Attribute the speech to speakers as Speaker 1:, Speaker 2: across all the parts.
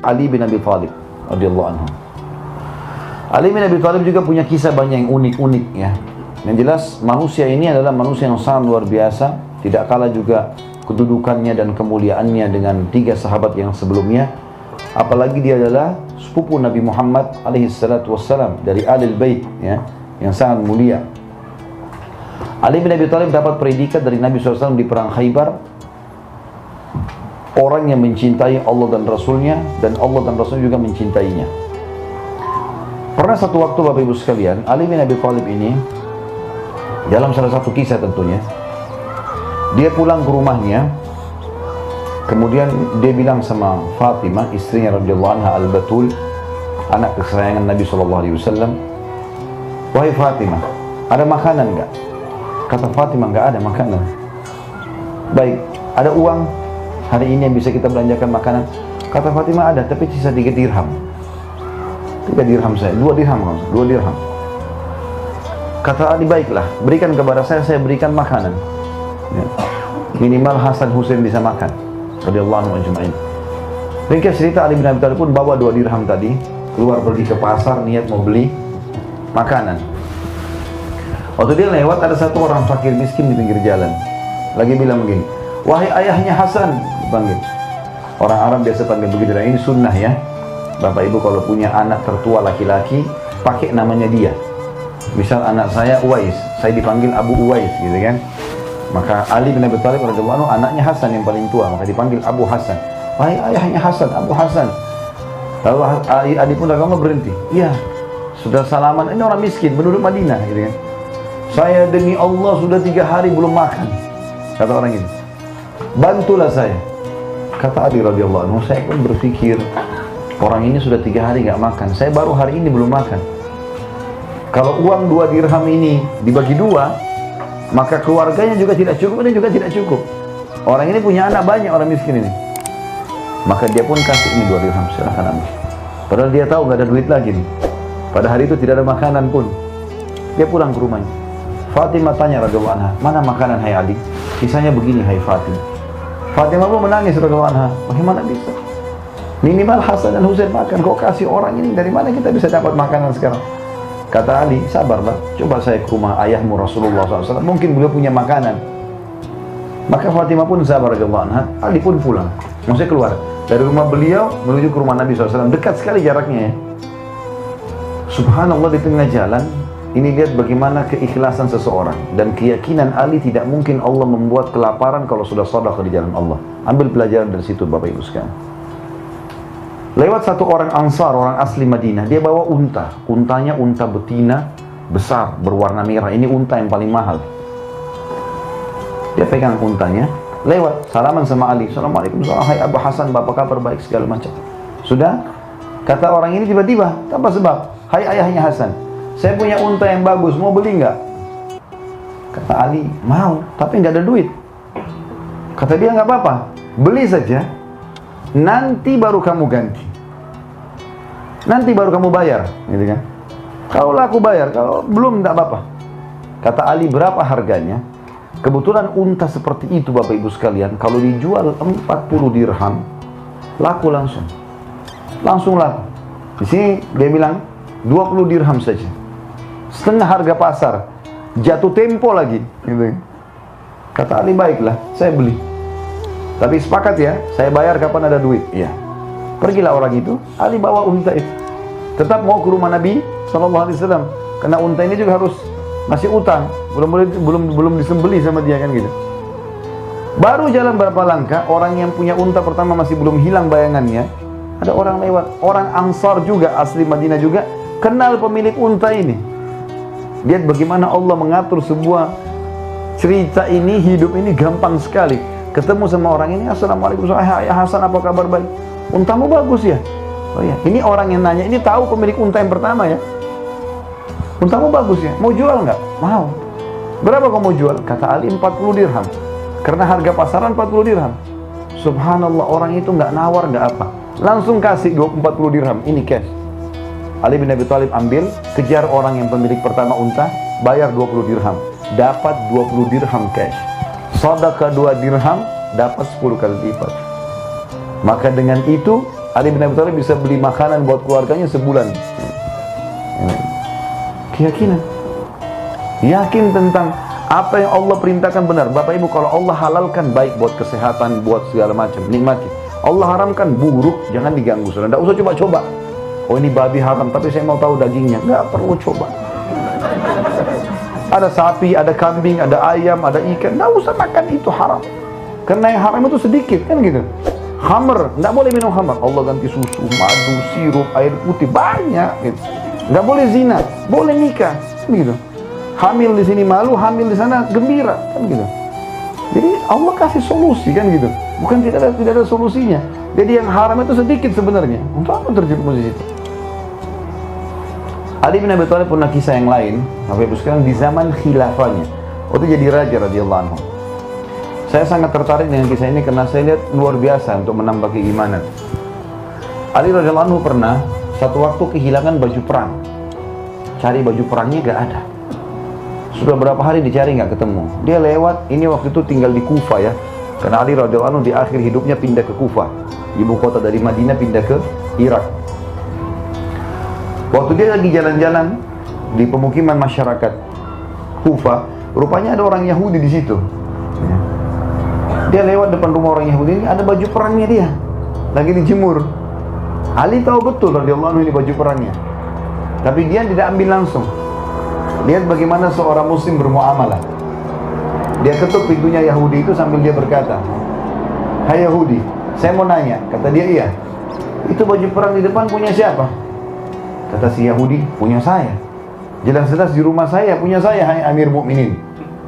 Speaker 1: Ali bin Abi Thalib radhiyallahu anhu. Ali bin Abi Thalib juga punya kisah banyak yang unik-unik ya. Yang jelas manusia ini adalah manusia yang sangat luar biasa, tidak kalah juga kedudukannya dan kemuliaannya dengan 3 sahabat yang sebelumnya. Apalagi dia adalah sepupu Nabi Muhammad alaihi salatu wassalam dari Ahlul Bait ya, yang sangat mulia. Ali bin Abi Thalib dapat predikat dari Nabi SAW di perang Khaybar, orang yang mencintai Allah dan Rasulnya, dan Allah dan Rasulnya juga mencintainya. Pernah satu waktu Bapak Ibu sekalian, Ali bin Abi Thalib ini dalam salah satu kisah tentunya, dia pulang ke rumahnya, kemudian dia bilang sama Fatimah, istrinya radhiyallahu anha al-Batul, anak kesayangan Nabi SAW, "Wahai Fatimah, ada makanan enggak?" Kata Fatimah, "Enggak ada makanan." "Baik, ada uang hari ini yang bisa kita belanjakan makanan?" Kata Fatimah, "Ada, tapi sisa 3 dirham. 3 dirham saya, 2 dirham, 2 dirham." Kata Ali, "Baiklah, berikan kepada saya berikan makanan. Ya. Minimal Hasan Husain bisa makan." Radhiyallahu anhu ajma'in. Ringkas cerita, Ali bin Abi Thalib pun bawa 2 dirham tadi, keluar pergi ke pasar, niat mau beli makanan. Waktu dia lewat, ada satu orang fakir miskin di pinggir jalan, lagi bilang begini, "Wahai ayahnya Hasan," dipanggil. Orang Arab biasa panggil begitu, dan ini sunnah ya. Bapak Ibu kalau punya anak tertua laki-laki, pakai namanya dia. Misal anak saya Uwais, saya dipanggil Abu Uwais gitu kan. Maka Ali bin Abi Thalib radhiyallahu anhu anaknya Hasan yang paling tua, maka dipanggil Abu Hasan. "Wahai ayahnya Hasan, Abu Hasan." Lalu Ali pun agama berhenti. "Iya, sudah salaman, ini orang miskin penduduk Madinah gitu kan. Saya demi Allah sudah 3 hari belum makan." Kata orang ini, "Bantulah saya." Kata Ali radhiyallahu anhu, "Saya pun berpikir, orang ini sudah 3 hari nggak makan, saya baru hari ini belum makan. Kalau uang 2 dirham ini dibagi 2, maka keluarganya juga tidak cukup, ini juga tidak cukup. Orang ini punya anak banyak, orang miskin ini." Maka dia pun kasih, "Ini 2 dirham, silahkan ambil." Padahal dia tahu nggak ada duit lagi nih. Pada hari itu tidak ada makanan pun. Dia pulang ke rumahnya. Fatimah tanya radhiyallahu anha, "Mana makanan hai Ali?" Kisahnya begini, hai Fatimah. Fatimah pun menangis radhiyallahu anha, "Bagaimana bisa? Minimal Hasan dan Husain makan, kok kasih orang ini, dari mana kita bisa dapat makanan sekarang?" Kata Ali, "Sabarlah, coba saya ke rumah ayahmu Rasulullah SAW, mungkin beliau punya makanan." Maka Fatimah pun sabar radhiyallahu anha, Ali pun pulang. Maksudnya keluar dari rumah beliau menuju ke rumah Nabi SAW, dekat sekali jaraknya ya. Subhanallah, di tengah jalan ini lihat bagaimana keikhlasan seseorang dan keyakinan Ali, tidak mungkin Allah membuat kelaparan kalau sudah sedekah di jalan Allah. Ambil pelajaran dari situ Bapak Ibu sekalian. Lewat satu orang Ansar, orang asli Madinah, dia bawa unta. Untanya unta betina besar berwarna merah. Ini unta yang paling mahal. Dia pegang untanya, lewat salaman sama Ali. "Assalamualaikum, hai Abu Hasan, apa kabar, baik segala macam." Sudah, kata orang ini tiba-tiba tanpa sebab, "Hai ayahnya Hasan, saya punya unta yang bagus, mau beli nggak?" Kata Ali, "Mau, tapi nggak ada duit." Kata dia, "Nggak apa-apa, beli saja, nanti baru kamu ganti, nanti baru kamu bayar," gitu kan. "Kalau aku bayar, kalau belum nggak apa-apa." Kata Ali, "Berapa harganya?" Kebetulan unta seperti itu Bapak Ibu sekalian, kalau dijual 40 dirham, laku langsung laku. Di sini dia bilang 20 dirham saja, setengah harga pasar, jatuh tempo lagi gitu. Kata Ali, "Baiklah, saya beli. Tapi sepakat ya, saya bayar kapan ada duit." Iya. Pergilah orang itu, Ali bawa unta itu. Tetap mau ke rumah Nabi SAW, karena unta ini juga harus masih utang, belum disembeli sama dia kan gitu. Baru jalan berapa langkah, orang yang punya unta pertama masih belum hilang bayangannya. Ada orang lewat, orang Ansar juga, asli Madinah juga, kenal pemilik unta ini. Lihat bagaimana Allah mengatur sebuah cerita ini, hidup ini gampang sekali. Ketemu sama orang ini, "Assalamualaikum, hai Hasan, apa kabar, baik? Untamu bagus ya?" "Oh ya." Ini orang yang nanya, ini tahu pemilik unta yang pertama ya. "Untamu bagus ya, mau jual nggak?" "Mau." "Berapa kamu mau jual?" Kata Ali, 40 dirham. Karena harga pasaran 40 dirham. Subhanallah, orang itu nggak nawar, nggak apa. Langsung kasih 40 dirham, ini cash. Ali bin Abi Thalib ambil, kejar orang yang pemilik pertama unta, bayar 20 dirham. Dapat 20 dirham cash. Sedekah 2 dirham, dapat 10 kali lipat. Maka dengan itu, Ali bin Abi Thalib bisa beli makanan buat keluarganya sebulan. Keyakinan. Yakin tentang apa yang Allah perintahkan benar. Bapak Ibu, kalau Allah halalkan baik buat kesehatan, buat segala macam, nikmati. Allah haramkan buruk, jangan diganggu. Saudara, tidak usah coba-coba. Oh ini babi haram, tapi saya mau tahu dagingnya. Nggak perlu coba. Ada sapi, ada kambing, ada ayam, ada ikan. Nggak usah makan, itu haram. Karena yang haram itu sedikit, kan gitu. Khamr, nggak boleh minum khamr. Allah ganti susu, madu, sirup, air putih, banyak gitu. Nggak boleh zina, boleh nikah, gitu. Hamil di sini malu, hamil di sana gembira, kan gitu. Jadi Allah kasih solusi, kan gitu. Bukan tidak ada solusinya. Jadi yang haram itu sedikit sebenarnya. Untuk apa terjerumus di situ? Ali bin Abi Thalib punya kisah yang lain. Bapak Ibu sekalian, di zaman khilafahnya, waktu jadi raja radhiyallahu anhu. Saya sangat tertarik dengan kisah ini karena saya lihat luar biasa untuk menambah keimanan. Ali radhiyallahu anhu pernah satu waktu kehilangan baju perang. Cari baju perangnya gak ada. Sudah berapa hari dicari nggak ketemu. Dia lewat, ini waktu itu tinggal di Kufa ya. Karena Ali radhiyallahu anhu di akhir hidupnya pindah ke Kufa. Ibu kota dari Madinah pindah ke Irak. Waktu dia lagi jalan-jalan di pemukiman masyarakat Kufa, rupanya ada orang Yahudi di situ. Dia lewat depan rumah orang Yahudi ini, ada baju perangnya dia. Lagi dijemur. Ali tahu betul radhiyallahu anhu ini baju perangnya. Tapi dia tidak ambil langsung. Lihat bagaimana seorang muslim bermuamalah. Dia ketuk pintunya Yahudi itu sambil dia berkata, "Hai Yahudi, saya mau nanya." Kata dia, "Iya. Itu baju perang di depan punya siapa?" Kata si Yahudi, "Punya saya. Jelas-jelas di rumah saya, punya saya, hai Amir Mukminin."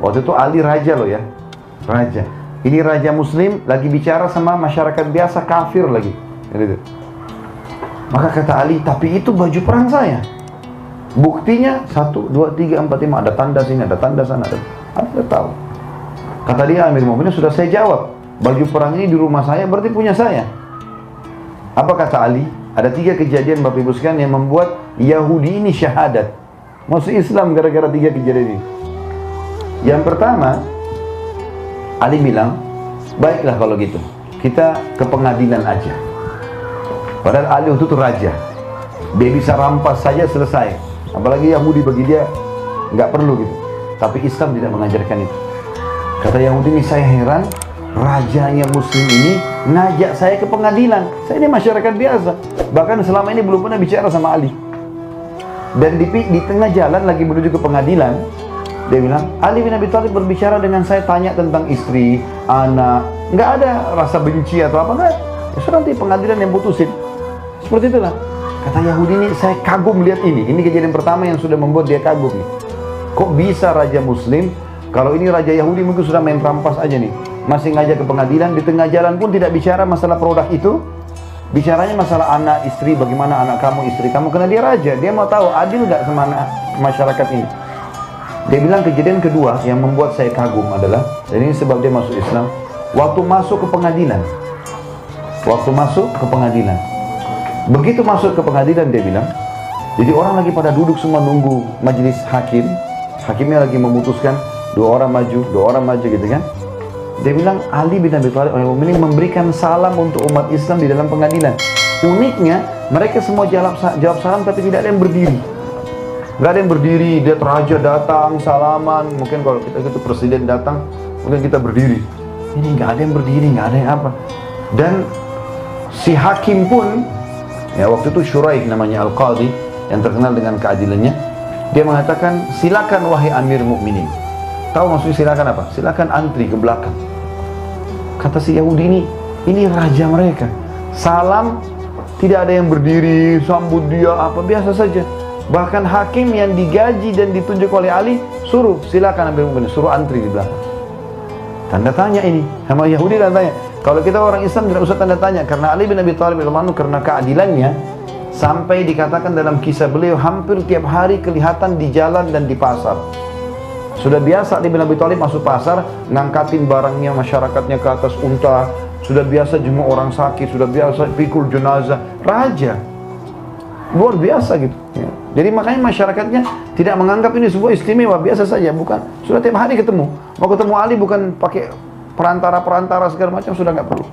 Speaker 1: Waktu itu Ali raja loh ya. Raja. Ini raja muslim lagi bicara sama masyarakat biasa kafir lagi. Gitu. Maka kata Ali, "Tapi itu baju perang saya. Buktinya 1, 2, 3, 4, 5. Ada tanda sini, ada tanda sana. Ada tahu." Kata dia, "Amir Mukminin, sudah saya jawab. Baju perang ini di rumah saya, berarti punya saya." Apa kata Ali? Ada 3 kejadian Bapak Ibu sekalian yang membuat Yahudi ini syahadat, masuk Islam gara-gara 3 kejadian ini. Yang pertama, Ali bilang, "Baiklah kalau gitu, kita ke pengadilan aja." Padahal Ali waktu itu raja. Dia bisa rampas saja selesai. Apalagi Yahudi bagi dia nggak perlu gitu. Tapi Islam tidak mengajarkan itu. Kata Yahudi ini, "Saya heran, rajanya muslim ini ngajak saya ke pengadilan. Saya ini masyarakat biasa. Bahkan selama ini belum pernah bicara sama Ali." Dan di tengah jalan lagi menuju ke pengadilan, dia bilang, "Ali bin Abi Thalib berbicara dengan saya, tanya tentang istri, anak. Nggak ada rasa benci atau apa, nggak. Ya sudah, nanti pengadilan yang putusin." Seperti itulah. Kata Yahudi ini, "Saya kagum lihat ini. Ini kejadian pertama yang sudah membuat dia kagum nih. Kok bisa raja muslim, kalau ini raja Yahudi mungkin sudah main rampas aja nih. Masih ngajak ke pengadilan, di tengah jalan pun tidak bicara masalah produk itu. Bicaranya masalah anak, istri, bagaimana anak kamu, istri kamu. Karena dia raja, dia mau tahu adil nggak sama masyarakat ini." Dia bilang kejadian kedua yang membuat saya kagum adalah, dan ini sebab dia masuk Islam, waktu masuk ke pengadilan. Begitu masuk ke pengadilan, dia bilang, jadi orang lagi pada duduk semua nunggu majelis hakim. Hakimnya lagi memutuskan, 2 orang maju gitu kan. Dia bilang, Ali bin Abi Thalib ini memberikan salam untuk umat Islam di dalam pengadilan. Uniknya, mereka semua jawab salam tapi tidak ada yang berdiri. Nggak ada yang berdiri, dia raja datang, salaman. Mungkin kalau kita itu presiden datang, mungkin kita berdiri. Ini nggak ada yang berdiri, nggak ada yang apa. Dan si hakim pun, ya waktu itu Shuraih namanya Al-Qadhi, yang terkenal dengan keadilannya, dia mengatakan, "Silakan wahai Amir Mukminin." Tahu maksudnya silakan apa? Silakan antri ke belakang. Kata si Yahudi ini raja mereka. Salam, tidak ada yang berdiri, sambut dia apa, biasa saja. Bahkan hakim yang digaji dan ditunjuk oleh Ali suruh, "Silakan Amir Mukminin," suruh antri di belakang. Tanda tanya ini sama Yahudi, dan tanya. Kalau kita orang Islam tidak usah tanda tanya, karena Ali bin Abi Thalib karena keadilannya, sampai dikatakan dalam kisah beliau hampir tiap hari kelihatan di jalan dan di pasar. Sudah biasa Ali bin Abi Thalib masuk pasar, ngangkatin barangnya, masyarakatnya ke atas unta. Sudah biasa jenguk orang sakit, sudah biasa pikul jenazah. Raja, luar biasa gitu ya. Jadi makanya masyarakatnya tidak menganggap ini sebuah istimewa, biasa saja. Bukan, sudah tiap hari ketemu. Mau ketemu Ali bukan pakai perantara segala macam, sudah nggak perlu.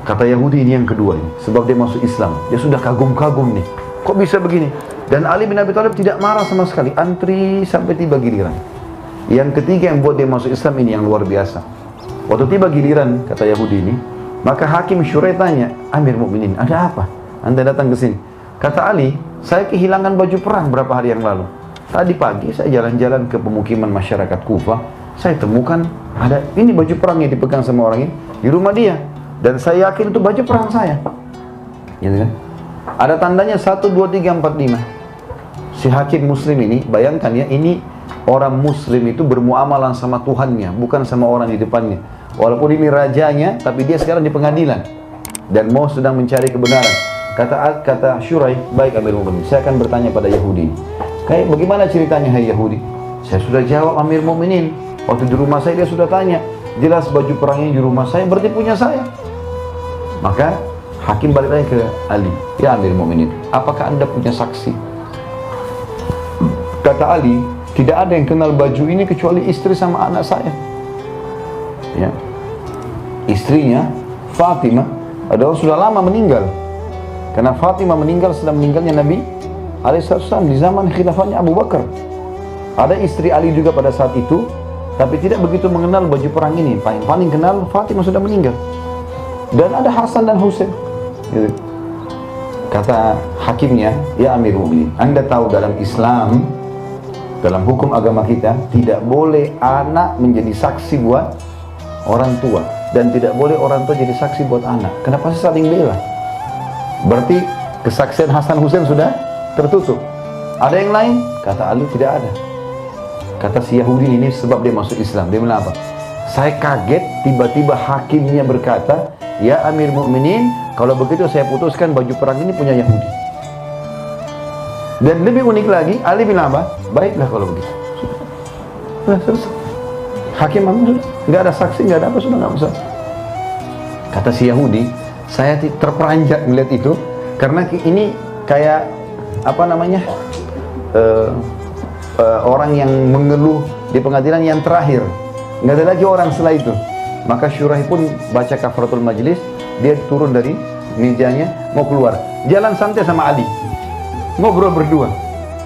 Speaker 1: Kata Yahudi ini yang kedua ini, sebab dia masuk Islam. Dia sudah kagum-kagum nih. Kok bisa begini? Dan Ali bin Abi Thalib tidak marah sama sekali. Antri sampai tiba giliran. Yang ketiga yang buat dia masuk Islam ini yang luar biasa. Waktu tiba giliran, kata Yahudi ini, maka Hakim Syurai tanya, Amir Mukminin, ada apa? Anda datang ke sini. Kata Ali, saya kehilangan baju perang berapa hari yang lalu. Tadi pagi saya jalan-jalan ke pemukiman masyarakat Kufah. Saya temukan ada ini baju perang yang dipegang sama orang ini di rumah dia. Dan saya yakin itu baju perang saya. Gitu kan? Ada tandanya 1, 2, 3, 4, 5. Si hakim muslim ini, bayangkan ya, ini orang muslim itu bermuamalah sama Tuhannya, bukan sama orang di depannya. Walaupun ini rajanya, tapi dia sekarang di pengadilan. Dan mau sedang mencari kebenaran. Kata Syurai, baik Amir Mu'minin, saya akan bertanya pada Yahudi. Kayak bagaimana ceritanya hai Yahudi? Saya sudah jawab Amir Mu'minin. Waktu di rumah saya dia sudah tanya. Jelas baju perangnya di rumah saya, berarti punya saya. Maka hakim balik lagi ke Ali, ya Amir Mukminin, apakah anda punya saksi? Kata Ali, tidak ada yang kenal baju ini kecuali istri sama anak saya. Ya, istrinya Fatimah adalah sudah lama meninggal, karena Fatimah meninggal setelah meninggalnya Nabi Alaihissalam di zaman khilafahnya Abu Bakar. Ada istri Ali juga pada saat itu, tapi tidak begitu mengenal baju perang ini. Paling kenal Fatimah sudah meninggal. Dan ada Hasan dan Husain. Gitu. Kata hakimnya, ya Amir Mu'minin, anda tahu dalam Islam, dalam hukum agama kita, tidak boleh anak menjadi saksi buat orang tua. Dan tidak boleh orang tua jadi saksi buat anak. Kenapa sih saling bela? Berarti kesaksian Hasan Husain sudah tertutup. Ada yang lain? Kata Ali, tidak ada. Kata si Yahudi ini sebab dia masuk Islam. Dia bilang apa? Saya kaget tiba-tiba hakimnya berkata, ya Amir Mukminin, kalau begitu saya putuskan baju perang ini punya Yahudi. Dan lebih unik lagi, Ali bilang apa? Baiklah kalau begitu. Sudah selesai. Hakim sudah, nggak ada saksi, nggak ada apa, sudah nggak usah. Kata si Yahudi, saya terperanjat melihat itu, karena ini kayak apa namanya, orang yang mengeluh di pengadilan yang terakhir. Nggak ada lagi orang setelah itu. Maka Syurai pun baca kafaratul majlis, dia turun dari mejanya mau keluar. Jalan santai sama Ali, ngobrol berdua.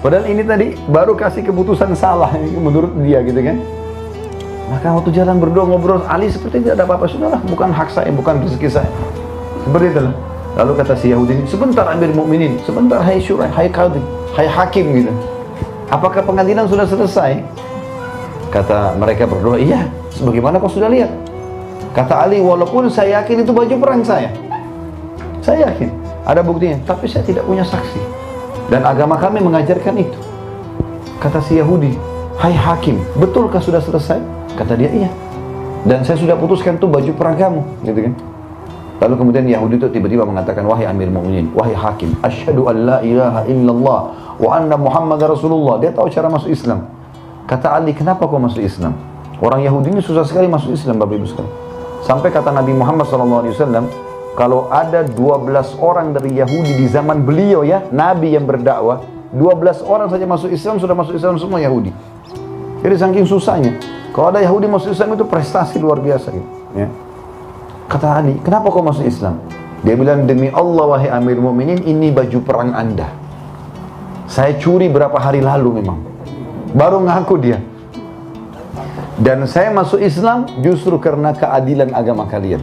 Speaker 1: Padahal ini tadi baru kasih keputusan salah menurut dia gitu kan. Maka waktu jalan berdua ngobrol, Ali seperti tidak ada apa-apa. Sudahlah, bukan hak saya, bukan rezeki saya. Seperti itu. Lalu kata si Yahudi, sebentar Amir Mukminin, sebentar hai Syurai, hai Qadhi, hai Hakim gitu. Apakah pengadilan sudah selesai? Kata mereka berdua, iya. Sebagaimana kau sudah lihat. Kata Ali, walaupun saya yakin itu baju perang saya. Saya yakin, ada buktinya. Tapi saya tidak punya saksi. Dan agama kami mengajarkan itu. Kata si Yahudi, hai Hakim, betulkah sudah selesai? Kata dia, iya. Dan saya sudah putuskan itu baju perang kamu. Gitu kan. Lalu kemudian Yahudi itu tiba-tiba mengatakan, wahai Amir Mu'minin, wahai Hakim, asyhadu an la ilaha illallah wa anna Muhammad Rasulullah. Dia tahu cara masuk Islam. Kata Ali, kenapa kau masuk Islam? Orang Yahudi ini susah sekali masuk Islam, Bapak Ibu sekalian. Sampai kata Nabi Muhammad SAW, kalau ada 12 orang dari Yahudi di zaman beliau ya, Nabi yang berdakwah, 12 orang saja masuk Islam, sudah masuk Islam semua Yahudi. Jadi saking susahnya. Kalau ada Yahudi masuk Islam itu prestasi luar biasa gitu. Ya. Kata Ali, kenapa kau masuk Islam? Dia bilang, demi Allah wahai Amir Mukminin, ini baju perang anda. Saya curi berapa hari lalu memang. Baru ngaku dia. Dan saya masuk Islam justru karena keadilan agama kalian.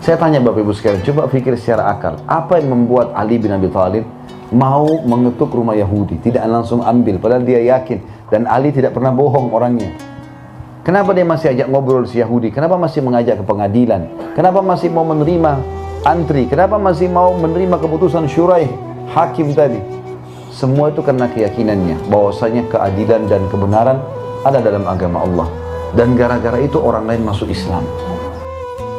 Speaker 1: Saya tanya Bapak Ibu sekalian, coba pikir secara akal. Apa yang membuat Ali bin Abi Thalib mau mengetuk rumah Yahudi? Tidak langsung ambil, padahal dia yakin. Dan Ali tidak pernah bohong orangnya. Kenapa dia masih ajak ngobrol si Yahudi? Kenapa masih mengajak ke pengadilan? Kenapa masih mau menerima antri? Kenapa masih mau menerima keputusan Syurai, hakim tadi? Semua itu karena keyakinannya bahwasanya keadilan dan kebenaran ada dalam agama Allah. Dan gara-gara itu orang lain masuk Islam.